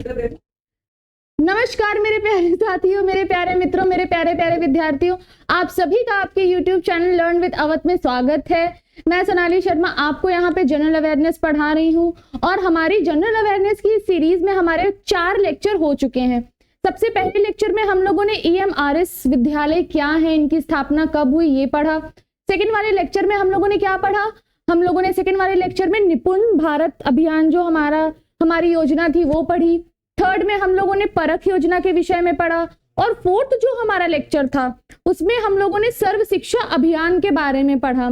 नमस्कार मेरे प्यारे साथियों, मेरे प्यारे मित्रों, मेरे प्यारे प्यारे विद्यार्थियों, आप सभी का आपके YouTube channel learn with Awadh में स्वागत है। मैं सोनाली शर्मा आपको यहाँ पे जनरल अवेयरनेस पढ़ा रही हूँ और हमारी जनरल अवेयरनेस की सीरीज में हमारे 4 लेक्चर हो चुके हैं। सबसे पहले लेक्चर में हम लोगों ने EMRS विद्यालय क्या है, इनकी स्थापना कब हुई, ये पढ़ा। सेकेंड वाले लेक्चर में हम लोगों ने क्या पढ़ा, हम लोगों ने सेकेंड वाले लेक्चर में निपुण भारत अभियान जो हमारी योजना थी वो पढ़ी। थर्ड में हम लोगों ने परख योजना के विषय में पढ़ा और फोर्थ जो हमारा लेक्चर था उसमें हम लोगों ने सर्व शिक्षा अभियान के बारे में पढ़ा।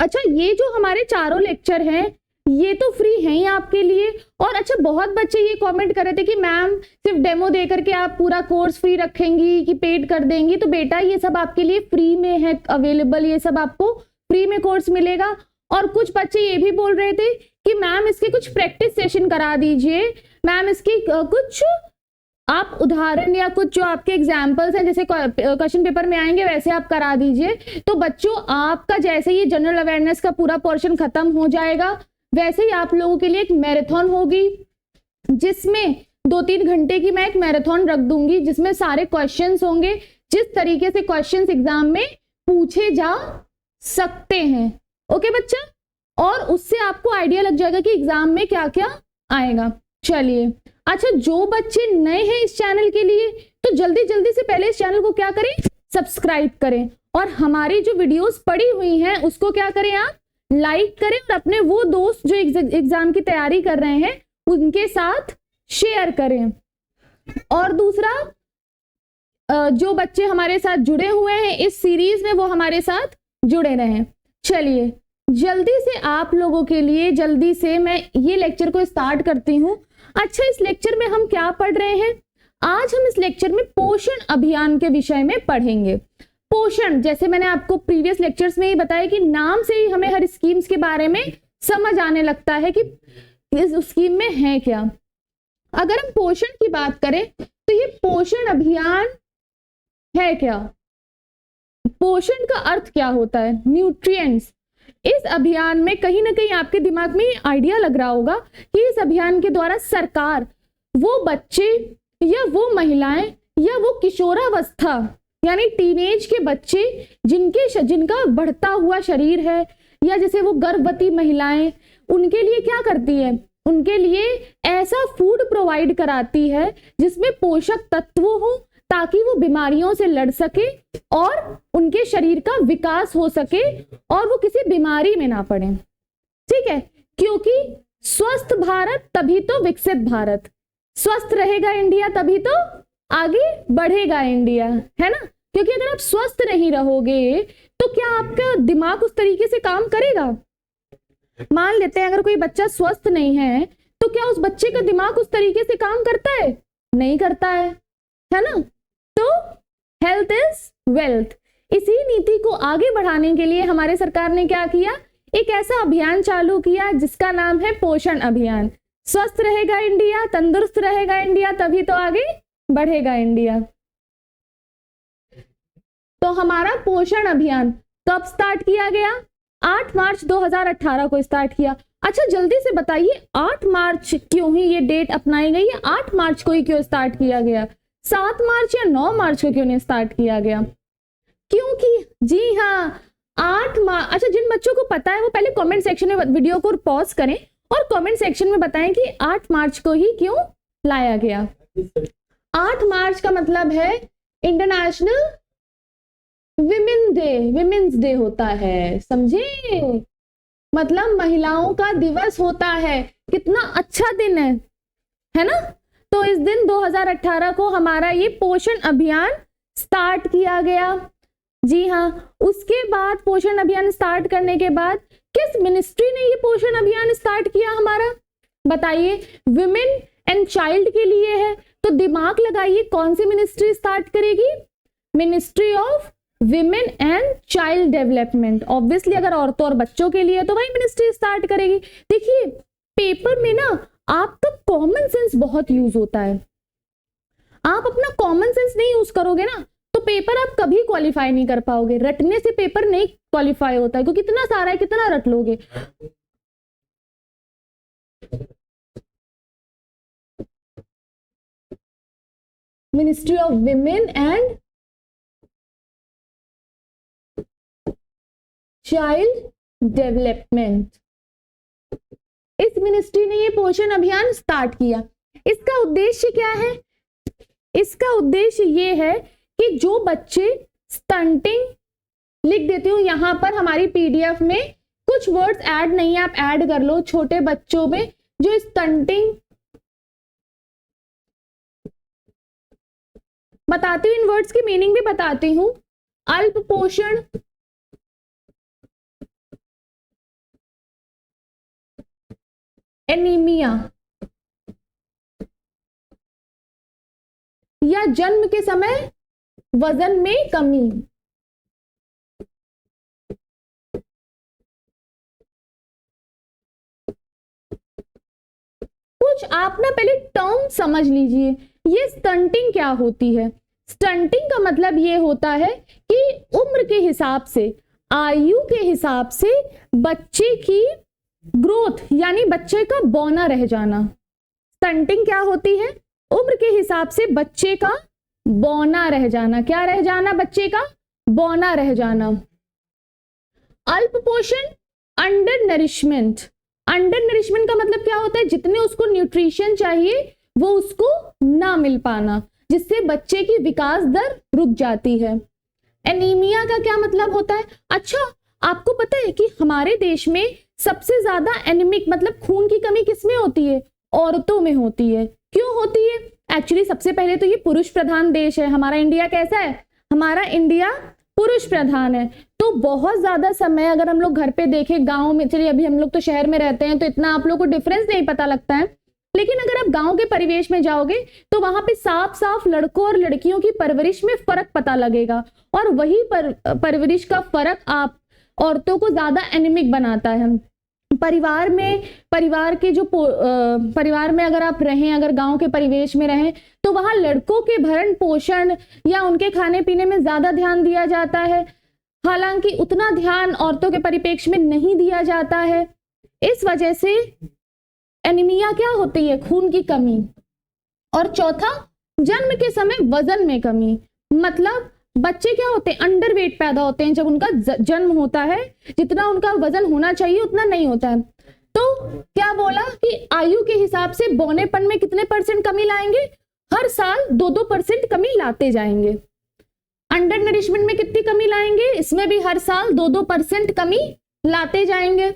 अच्छा, ये जो हमारे चारों लेक्चर हैं ये तो फ्री हैं ही आपके लिए। और अच्छा, बहुत बच्चे ये कमेंट कर रहे थे कि मैम सिर्फ डेमो दे करके आप पूरा कोर्स फ्री रखेंगी कि पेड कर देंगी। तो बेटा ये सब आपके लिए फ्री में है अवेलेबल, ये सब आपको फ्री में कोर्स मिलेगा। और कुछ बच्चे ये भी बोल रहे थे कि मैम इसके कुछ प्रैक्टिस सेशन करा दीजिए, मैम इसकी कुछ आप उदाहरण या कुछ जो आपके एग्जाम्पल्स हैं जैसे क्वेश्चन पेपर में आएंगे वैसे आप करा दीजिए। तो बच्चों आपका जैसे ही जनरल अवेयरनेस का पूरा पोर्शन खत्म हो जाएगा वैसे ही आप लोगों के लिए एक मैराथन होगी, जिसमें 2-3 घंटे की मैं एक मैराथन रख दूंगी, जिसमें सारे क्वेश्चंस होंगे जिस तरीके से क्वेश्चंस एग्जाम में पूछे जा सकते हैं। ओके बच्चा, और उससे आपको आइडिया लग जाएगा कि एग्जाम में क्या क्या आएगा। चलिए, अच्छा जो बच्चे नए हैं इस चैनल के लिए तो जल्दी जल्दी से पहले इस चैनल को क्या करें, सब्सक्राइब करें और हमारी जो वीडियोस पड़ी हुई हैं उसको क्या करें, आप लाइक करें और अपने वो दोस्त जो एग्जाम की तैयारी कर रहे हैं उनके साथ शेयर करें। और दूसरा, जो बच्चे हमारे साथ जुड़े हुए हैं इस सीरीज में वो हमारे साथ जुड़े रहें। चलिए जल्दी से आप लोगों के लिए जल्दी से मैं ये लेक्चर को स्टार्ट करती हूँ। अच्छा, इस लेक्चर में हम क्या पढ़ रहे हैं, आज हम इस लेक्चर में पोषण अभियान के विषय में पढ़ेंगे। पोषण, जैसे मैंने आपको प्रीवियस लेक्चर्स में ही बताया कि नाम से ही हमें हर स्कीम्स के बारे में समझ आने लगता है कि इस स्कीम में है क्या। अगर हम पोषण की बात करें तो ये पोषण अभियान है क्या, पोषण का अर्थ क्या होता है, न्यूट्रिएंट्स। इस अभियान में कहीं ना कहीं आपके दिमाग में आइडिया लग रहा होगा कि इस अभियान के द्वारा सरकार वो बच्चे या वो महिलाएं या वो किशोरावस्था यानी टीनेज के बच्चे जिनका बढ़ता हुआ शरीर है या जैसे वो गर्भवती महिलाएं, उनके लिए क्या करती है, उनके लिए ऐसा फूड प्रोवाइड कराती है जिसमें पोषक तत्व हो ताकि वो बीमारियों से लड़ सके और उनके शरीर का विकास हो सके और वो किसी बीमारी में ना पड़े। ठीक है, क्योंकि स्वस्थ भारत तभी तो विकसित भारत, स्वस्थ रहेगा इंडिया तभी तो आगे बढ़ेगा इंडिया, है ना। क्योंकि अगर आप स्वस्थ नहीं रहोगे तो क्या आपका दिमाग उस तरीके से काम करेगा। मान लेते हैं अगर कोई बच्चा स्वस्थ नहीं है तो क्या उस बच्चे का दिमाग उस तरीके से काम करता है, नहीं करता है ना। तो हेल्थ इज वेल्थ, इसी नीति को आगे बढ़ाने के लिए हमारे सरकार ने क्या किया, एक ऐसा अभियान चालू किया जिसका नाम है पोषण अभियान। स्वस्थ रहेगा इंडिया, तंदुरुस्त रहेगा इंडिया तभी तो आगे बढ़ेगा इंडिया। तो हमारा पोषण अभियान कब स्टार्ट किया गया, 8 मार्च 2018 को स्टार्ट किया। अच्छा जल्दी से बताइए 8 मार्च क्यों ही ये डेट अपनाई गई है, 8 मार्च को ही क्यों स्टार्ट किया गया, 7 मार्च या 9 मार्च को क्यों नहीं स्टार्ट किया गया। क्योंकि जी हाँ 8 मार्च। अच्छा, जिन बच्चों को पता है वो पहले कमेंट सेक्शन में वीडियो को पॉज करें और कमेंट सेक्शन में बताएं कि 8 मार्च को ही क्यों लाया गया। 8 मार्च का मतलब है इंटरनेशनल विमेंस डे होता है, समझे, मतलब महिलाओं का दिवस होता है। कितना अच्छा दिन है ना। तो इस दिन 2018 को हमारा ये पोषण अभियान स्टार्ट किया गया। जी हाँ, उसके बाद पोषण अभियान स्टार्ट करने के बाद किस मिनिस्ट्री ने ये पोषण अभियान स्टार्ट किया हमारा, बताइए। विमेन एंड चाइल्ड के लिए है, तो दिमाग लगाइए कौन सी मिनिस्ट्री स्टार्ट करेगी, ministry of women and child development. Obviously अगर औरतों और बच्चों के लिए तो वही मिनिस्ट्री स्टार्ट करेगी। देखिए पेपर में ना आपका कॉमन सेंस बहुत यूज होता है, आप अपना कॉमन सेंस नहीं यूज करोगे ना तो पेपर आप कभी क्वालिफाई नहीं कर पाओगे। रटने से पेपर नहीं क्वालिफाई होता है, क्योंकि इतना सारा है, कितना रट लोगे। Ministry of women and child development. इस मिनिस्ट्री ने ये पोषण अभियान स्टार्ट किया। इसका उद्देश्य क्या है? इसका उद्देश्य ये है कि जो बच्चे स्टंटिंग, लिख देती हूँ यहां पर हमारी पीडीएफ में कुछ वर्ड्स ऐड नहीं है, आप ऐड कर लो। छोटे बच्चों में जो स्टंटिंग, बताती हूँ इन वर्ड्स की मीनिंग भी बताती हूँ। अल्प पोषण, एनीमिया या जन्म के समय वजन में कमी। कुछ आप ना पहले टर्म समझ लीजिए, ये स्टंटिंग क्या होती है। स्टंटिंग का मतलब ये होता है कि उम्र के हिसाब से, आयु के हिसाब से बच्चे की ग्रोथ यानी बच्चे का बौना रह जाना। स्टंटिंग क्या होती है? उम्र के हिसाब से बच्चे का बौना रह जाना। क्या रह जाना? बच्चे का बौना रह जाना। अल्प पोषण, अंडर नरिशमेंट। अंडर नरिशमेंट का मतलब क्या होता है? जितने उसको न्यूट्रिशन चाहिए वो उसको ना मिल पाना, जिससे बच्चे की विकास दर रुक जाती है। एनीमिया का क्या मतलब होता है? अच्छा, आपको पता है कि हमारे देश में सबसे ज्यादा एनीमिक मतलब खून की कमी किसमें होती है? औरतों में होती है। क्यों होती है? एक्चुअली सबसे पहले तो ये पुरुष प्रधान देश है। हमारा इंडिया कैसा है? हमारा इंडिया पुरुष प्रधान है। तो बहुत ज्यादा समय अगर हम लोग घर पे देखें, गांव में, चलिए अभी हम लोग तो शहर में रहते हैं तो इतना आप लोग को डिफरेंस नहीं पता लगता है, लेकिन अगर आप गांव के परिवेश में जाओगे तो वहां पे साफ साफ लड़कों और लड़कियों की परवरिश में फर्क पता लगेगा, और वही परवरिश का फर्क आप औरतों को ज्यादा एनीमिक बनाता है। परिवार में, परिवार में अगर आप रहें, अगर गांव के परिवेश में रहें तो वहां लड़कों के भरण पोषण या उनके खाने पीने में ज्यादा ध्यान दिया जाता है, हालांकि उतना ध्यान औरतों के परिप्रेक्ष्य में नहीं दिया जाता है। इस वजह से एनीमिया क्या होती है? खून की कमी। और चौथा, जन्म के समय वजन में कमी। मतलब बच्चे क्या होते हैं? अंडरवेट पैदा होते हैं। जब उनका जन्म होता है, जितना उनका वजन होना चाहिए उतना नहीं होता है। तो क्या बोला कि आयु के हिसाब से बौनेपन में कितने % कमी लाएंगे? हर साल 2-2% कमी लाते जाएंगे। अंडर नरिशमेंट में कितनी कमी लाएंगे? इसमें भी हर साल 2-2% कमी लाते जाएंगे।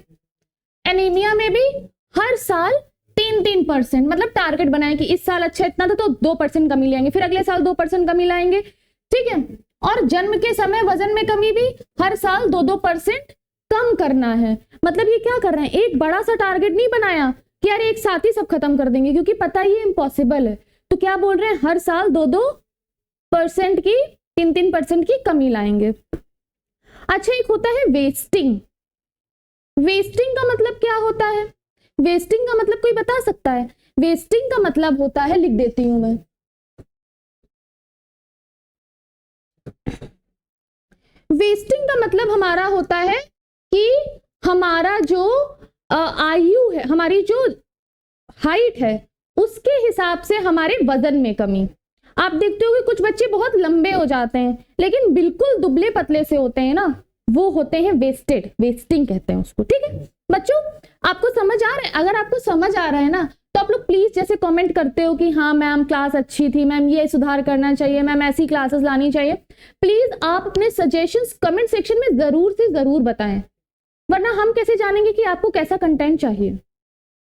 एनीमिया में भी हर साल 3-3%, मतलब टारगेट बनाए कि इस साल अच्छा इतना था तो 2% कमी लाएंगे, फिर अगले साल 2% कमी लाएंगे, ठीक है। और जन्म के समय वजन में कमी भी हर साल 2-2% कम करना है। मतलब ये क्या कर रहे हैं? एक बड़ा सा टारगेट नहीं बनाया कि यार एक साथ ही सब खत्म कर देंगे, क्योंकि पता ही इम्पॉसिबल है। तो क्या बोल रहे हैं? हर साल 2-2% की, 3-3% की कमी लाएंगे। अच्छा, एक होता है वेस्टिंग। वेस्टिंग का मतलब क्या होता है? वेस्टिंग का मतलब कोई बता सकता है? वेस्टिंग का मतलब होता है, लिख देती हूं मैं, वेस्टिंग का मतलब हमारा होता है कि हमारा जो आयु है, हमारी जो हाइट है, उसके हिसाब से हमारे वजन में कमी। आप देखते हो कि कुछ बच्चे बहुत लंबे हो जाते हैं लेकिन बिल्कुल दुबले पतले से होते हैं ना, वो होते हैं वेस्टेड। वेस्टिंग कहते हैं उसको, ठीक है बच्चों। आपको समझ आ रहा है? अगर आपको समझ आ रहा है ना तो आप लोग प्लीज जैसे कमेंट करते हो कि हाँ मैम क्लास अच्छी थी, मैम ये सुधार करना चाहिए, मैम ऐसी क्लासेस लानी चाहिए, प्लीज आप अपने सजेशंस कमेंट सेक्शन में जरूर से जरूर बताएं, वरना हम कैसे जानेंगे कि आपको कैसा कंटेंट चाहिए,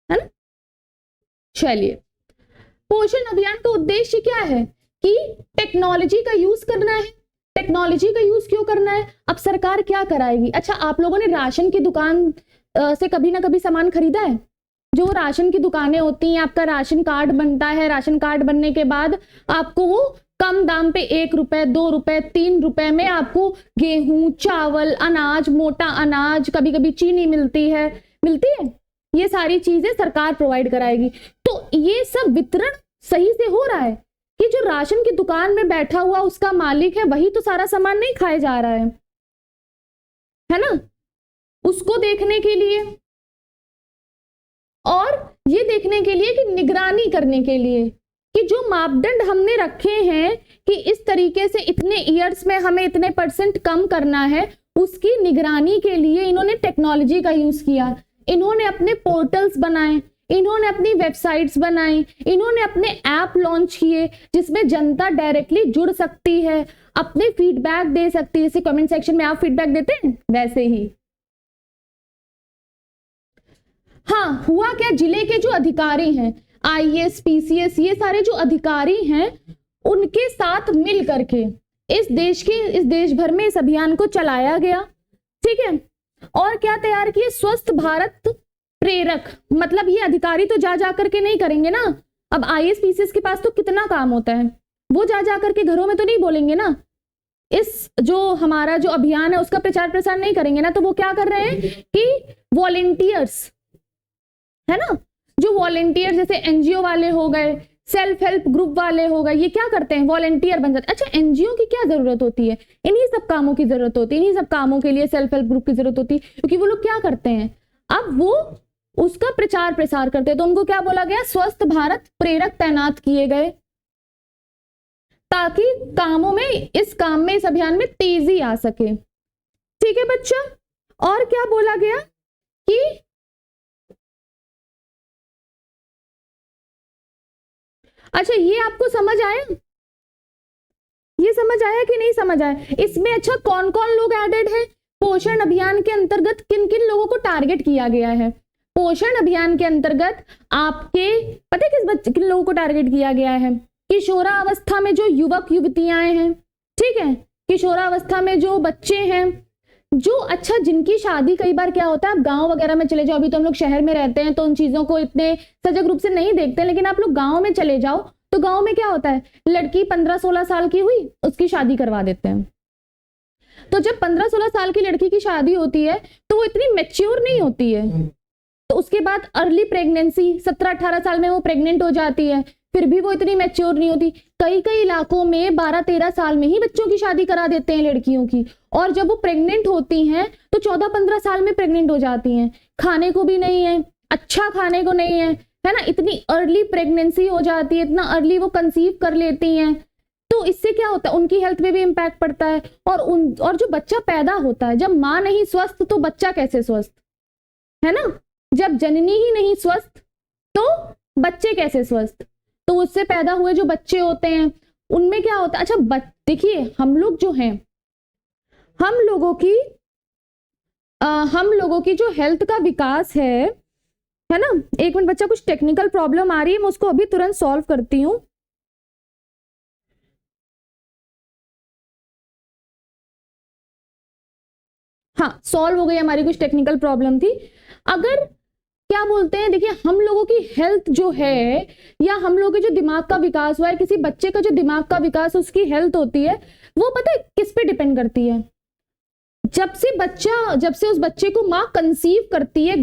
है ना। चलिए, पोषण अभियान का उद्देश्य क्या है? कि टेक्नोलॉजी का यूज करना है। टेक्नोलॉजी का यूज क्यों करना है? अब सरकार क्या कराएगी? अच्छा, आप लोगों ने राशन की दुकान से कभी ना कभी सामान खरीदा है? जो राशन की दुकानें होती हैं, आपका राशन कार्ड बनता है, राशन कार्ड बनने के बाद आपको वो कम दाम पे 1 रुपए, 2 रुपए, 3 रुपए में आपको गेहूं, चावल, अनाज, मोटा अनाज, कभी कभी चीनी मिलती है। ये सारी चीजें सरकार प्रोवाइड कराएगी। तो ये सब वितरण सही से हो रहा है कि जो राशन की दुकान में बैठा हुआ उसका मालिक है वही तो सारा सामान नहीं खाए जा रहा है ना। उसको देखने के लिए और ये देखने के लिए कि निगरानी करने के लिए कि जो मापदंड हमने रखे हैं कि इस तरीके से इतने ईयर्स में हमें इतने % कम करना है, उसकी निगरानी के लिए इन्होंने टेक्नोलॉजी का यूज किया। इन्होंने अपने पोर्टल्स बनाए, इन्होंने अपनी वेबसाइट्स बनाई, इन्होंने अपने ऐप लॉन्च किए जिसमें जनता डायरेक्टली जुड़ सकती है, अपने फीडबैक दे सकती है। जैसे कमेंट सेक्शन में आप फीडबैक देते हैं वैसे ही। हाँ, हुआ क्या, जिले के जो अधिकारी हैं, IAS, PCS, ये सारे जो अधिकारी हैं, उनके साथ मिल करके इस देश भर में इस अभियान को चलाया गया। ठीक है, और क्या तैयार किए, स्वस्थ भारत प्रेरक। मतलब ये अधिकारी तो जा करके नहीं करेंगे ना, अब IAS, PCS के पास तो कितना काम होता है, वो जा करके घरों में तो नहीं बोलेंगे ना, इस जो हमारा जो अभियान है उसका प्रचार प्रसार नहीं करेंगे ना। तो वो क्या कर रहे हैं कि वॉलेंटियर्स है ना, जो वॉलेंटियर जैसे NGO वाले हो गए, सेल्फ हेल्प ग्रुप वाले हो गए, ये क्या करते हैं, वॉलेंटियर बन जाते हैं। अच्छा, NGO की क्या जरूरत होती है, इन्हीं सब कामों की जरूरत होती है, इन्हीं सब कामों के लिए सेल्फ हेल्प ग्रुप की जरूरत होती है, क्योंकि वो लोग क्या करते हैं, अब वो उसका प्रचार प्रसार करते हैं। तो उनको क्या बोला गया, स्वस्थ भारत प्रेरक तैनात किए गए, ताकि कामों में, इस काम में, इस अभियान में तेजी आ सके। ठीक है बच्चा, और क्या बोला गया कि अच्छा, ये आपको समझ आया, ये समझ आया कि नहीं समझ आया इसमें? अच्छा, कौन कौन लोग एडेड है, पोषण अभियान के अंतर्गत किन किन लोगों को टारगेट किया गया है? पोषण अभियान के अंतर्गत आपके पता है किन लोगों को टारगेट किया गया है? किशोरावस्था में जो युवक युवतियां हैं, ठीक है, किशोरावस्था में जो बच्चे हैं, जो अच्छा जिनकी शादी, कई बार क्या होता है, आप गांव वगैरह में चले जाओ, अभी तो हम लोग शहर में रहते हैं तो उन चीजों को इतने सजग रूप से नहीं देखते, लेकिन आप लोग गांव में चले जाओ तो गांव में क्या होता है, लड़की 15-16 साल की हुई, उसकी शादी करवा देते हैं। तो जब 15-16 साल की लड़की की शादी होती है तो वो इतनी मैच्योर नहीं होती है, तो उसके बाद अर्ली प्रेगनेंसी, 17-18 साल में वो प्रेग्नेंट हो जाती है, फिर भी वो इतनी मैच्योर नहीं होती। कई इलाकों में 12-13 साल में ही बच्चों की शादी करा देते हैं लड़कियों की, और जब वो प्रेग्नेंट होती हैं तो 14-15 साल में प्रेग्नेंट हो जाती हैं, खाने को भी नहीं है, अच्छा खाने को नहीं है ना, इतनी अर्ली प्रेगनेंसी हो जाती है, इतना अर्ली वो कंसीव कर लेती हैं। तो इससे क्या होता है, उनकी हेल्थ पे भी इम्पैक्ट पड़ता है, और जो बच्चा पैदा होता है, जब माँ नहीं स्वस्थ तो बच्चा कैसे स्वस्थ, है ना, जब जननी ही नहीं स्वस्थ तो बच्चे कैसे स्वस्थ। तो उससे पैदा हुए जो बच्चे होते हैं उनमें क्या होता है, अच्छा देखिए, हम लोग जो हैं, हम लोगों की जो हेल्थ का विकास है ना, एक मिनट बच्चा, कुछ टेक्निकल प्रॉब्लम आ रही है, मैं उसको अभी तुरंत सॉल्व करती हूँ। हाँ, सॉल्व हो गई, हमारी कुछ टेक्निकल प्रॉब्लम थी। अगर क्या बोलते हैं, देखिए, हम लोगों की हेल्थ जो है, या हम लोगों के जो दिमाग का विकास हुआ है, किसी बच्चे का जो दिमाग का विकास, उसकी हेल्थ होती है, वो पता है किस पे डिपेंड करती है? जब से उस बच्चे को माँ कंसीव करती है,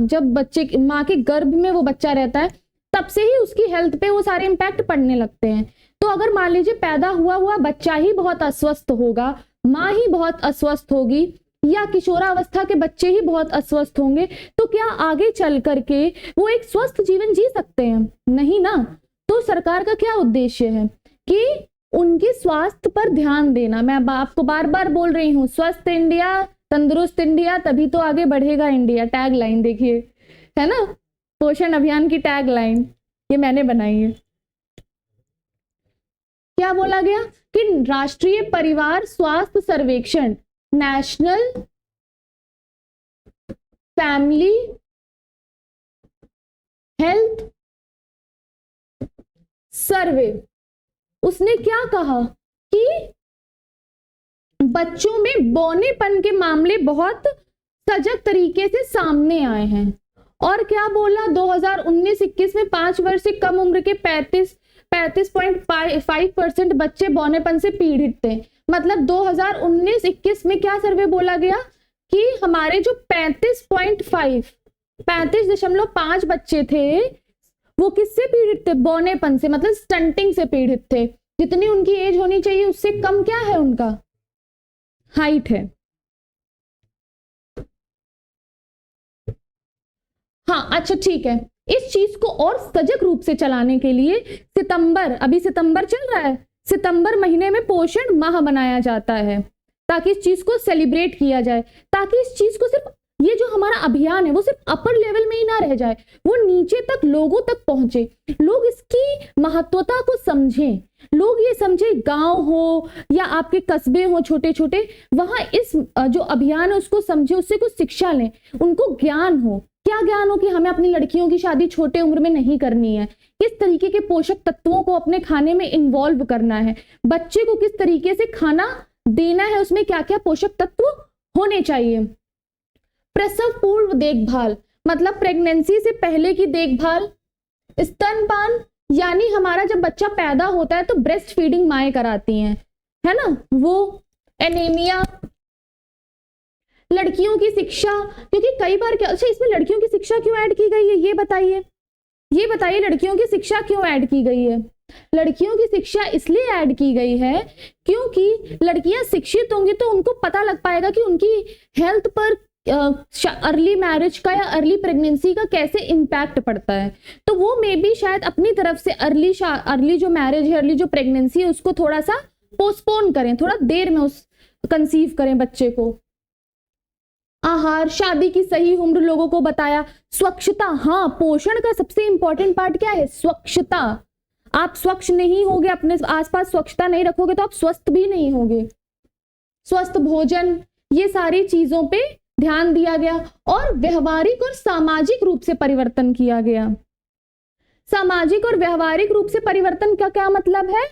जब बच्चे माँ के गर्भ में वो बच्चा रहता है, तब से ही उसकी हेल्थ पे वो सारे इंपैक्ट पड़ने लगते हैं। तो अगर मान लीजिए पैदा हुआ बच्चा ही बहुत अस्वस्थ होगा, माँ ही बहुत अस्वस्थ होगी, या किशोरावस्था के बच्चे ही बहुत अस्वस्थ होंगे, तो क्या आगे चल करके वो एक स्वस्थ जीवन जी सकते हैं? नहीं ना। तो सरकार का क्या उद्देश्य है कि उनके स्वास्थ्य पर ध्यान देना। मैं आपको बार बार बोल रही हूँ, स्वस्थ इंडिया, तंदुरुस्त इंडिया, तभी तो आगे बढ़ेगा इंडिया। टैग लाइन देखिए, है ना, पोषण अभियान की टैग लाइन ये मैंने बनाई है। क्या बोला गया कि राष्ट्रीय परिवार स्वास्थ्य सर्वेक्षण, नेशनल फैमिली हेल्थ सर्वे, उसने क्या कहा कि बच्चों में बौनेपन के मामले बहुत सजग तरीके से सामने आए हैं। और क्या बोला, 2019-21 में 5 वर्ष से कम उम्र के 35.5% बच्चे बौनेपन से पीड़ित थे। मतलब 2019-21 में क्या सर्वे बोला गया कि हमारे जो 35.5 बच्चे थे वो किससे पीड़ित थे? बौनेपन से, मतलब स्टंटिंग से पीड़ित थे। जितनी उनकी एज होनी चाहिए उससे कम क्या है उनका हाइट है। हाँ, अच्छा ठीक है। इस चीज को और सजग रूप से चलाने के लिए सितंबर, अभी सितंबर चल रहा है, सितंबर महीने में पोषण माह मनाया जाता है ताकि इस चीज को सेलिब्रेट किया जाए, ताकि इस चीज को सिर्फ ये जो हमारा अभियान है वो सिर्फ अपर लेवल में ही ना रह जाए, वो नीचे तक लोगों तक पहुंचे, लोग इसकी महत्वता को समझें, लोग ये समझे गांव हो या आपके कस्बे हो छोटे छोटे, वहां इस जो अभियान है उसको समझे, उससे कुछ शिक्षा लें, उनको ज्ञान हो। क्या ज्ञान हो कि हमें अपनी लड़कियों की शादी छोटे उम्र में नहीं करनी है, किस तरीके के पोषक तत्वों को अपने खाने में इन्वॉल्व करना है, बच्चे को किस तरीके से खाना देना है, उसमें क्या क्या पोषक तत्व होने चाहिए। प्रसव पूर्व देखभाल मतलब प्रेगनेंसी से पहले की देखभाल, स्तनपान यानी हमारा जब बच्चा पैदा होता है तो ब्रेस्ट फीडिंग माएं कराती हैं, है ना, वो एनीमिया, लड़कियों की शिक्षा, क्योंकि कई बार क्या, अच्छा इसमें लड़कियों की शिक्षा क्यों ऐड की गई है ये बताइए, ये बताइए लड़कियों की शिक्षा क्यों ऐड की गई है। लड़कियों की शिक्षा इसलिए ऐड की गई है क्योंकि लड़कियां शिक्षित होंगी तो उनको पता लग पाएगा कि उनकी हेल्थ पर अर्ली मैरिज का या अर्ली प्रेगनेंसी का कैसे इम्पैक्ट पड़ता है, तो वो मे बी शायद अपनी तरफ से अर्ली जो मैरिज है, अर्ली जो प्रेगनेंसी है उसको थोड़ा सा पोस्टपोन करें, थोड़ा देर में उस कंसीव करें बच्चे को। आहार, शादी की सही उम्र लोगों को बताया, स्वच्छता, हाँ पोषण का सबसे इंपॉर्टेंट पार्ट क्या है, स्वच्छता। आप स्वच्छ नहीं होगे, अपने आसपास स्वच्छता नहीं रखोगे तो आप स्वस्थ भी नहीं होगे। स्वस्थ भोजन, ये सारी चीजों पे ध्यान दिया गया और व्यवहारिक और सामाजिक रूप से परिवर्तन किया गया। सामाजिक और व्यवहारिक रूप से परिवर्तन का क्या मतलब है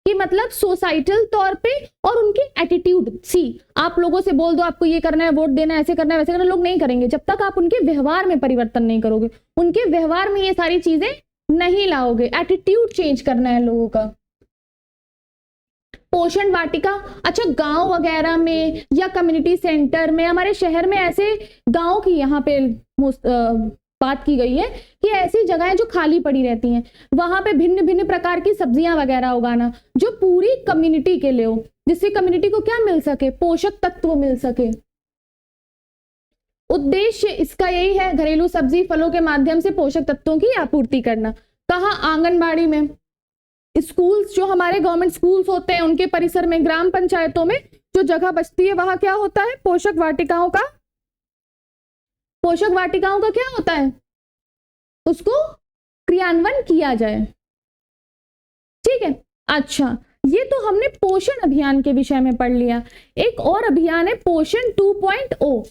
कि मतलब सोसाइटल तौर पे और उनके एटीट्यूड, सी आप लोगों से बोल दो आपको ये करना है, वोट देना है, ऐसे करना है, वैसे करना है, लोग नहीं करेंगे जब तक आप उनके व्यवहार में परिवर्तन नहीं करोगे, उनके व्यवहार में ये सारी चीजें नहीं लाओगे, एटीट्यूड चेंज करना है लोगों का। पोषण वाटिका, अच्छा गांव वगैरह में या कम्युनिटी सेंटर में, हमारे शहर में ऐसे गांव की यहाँ पे बात की गई है कि ऐसी जगहें जो खाली पड़ी रहती हैं वहां पे भिन्न भिन्न प्रकार की सब्जियां वगैरह उगाना जो पूरी कम्युनिटी के लिए हो, जिससे कम्युनिटी को क्या मिल सके, पोषक तत्व मिल सके। उद्देश्य इसका यही है, घरेलू सब्जी फलों के माध्यम से पोषक तत्वों की आपूर्ति करना। कहाँ, आंगनबाड़ी में, स्कूल्स जो हमारे गवर्नमेंट स्कूल्स होते हैं उनके परिसर में, ग्राम पंचायतों में जो जगह बचती है वहां क्या होता है, पोषक वाटिकाओं का क्या होता है, उसको क्रियान्वयन किया जाए। ठीक है, अच्छा ये तो हमने पोषण अभियान के विषय में पढ़ लिया। एक और अभियान है पोषण 2.0।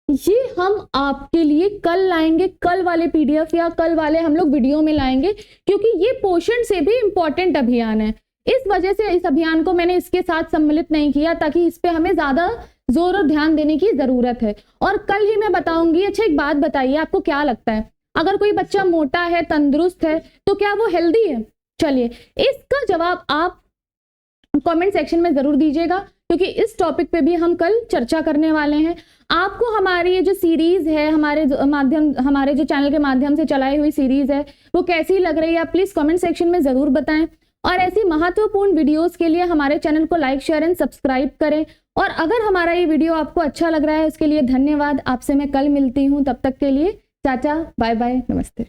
ये हम आपके लिए कल लाएंगे, कल वाले पीडीएफ या कल वाले हम लोग वीडियो में लाएंगे, क्योंकि ये पोषण से भी इंपॉर्टेंट अभियान है। इस वजह से इस अभियान को मैंने इसके साथ सम्मिलित नहीं किया ताकि इस पे हमें ज्यादा जोर और ध्यान देने की जरूरत है, और कल ही मैं बताऊंगी। अच्छा एक बात बताइए, आपको क्या लगता है अगर कोई बच्चा मोटा है, तंदुरुस्त है, तो क्या वो हेल्दी है? चलिए इसका जवाब आप कमेंट सेक्शन में जरूर दीजिएगा, क्योंकि इस टॉपिक पे भी हम कल चर्चा करने वाले हैं। आपको हमारी ये जो सीरीज है, हमारे जो चैनल के माध्यम से चलाई हुई सीरीज है, वो कैसी लग रही है आप प्लीज कमेंट सेक्शन में जरूर बताएं। और ऐसी महत्वपूर्ण वीडियोस के लिए हमारे चैनल को लाइक, शेयर एंड सब्सक्राइब करें। और अगर हमारा ये वीडियो आपको अच्छा लग रहा है उसके लिए धन्यवाद। आपसे मैं कल मिलती हूँ, तब तक के लिए टाटा, बाय बाय, नमस्ते।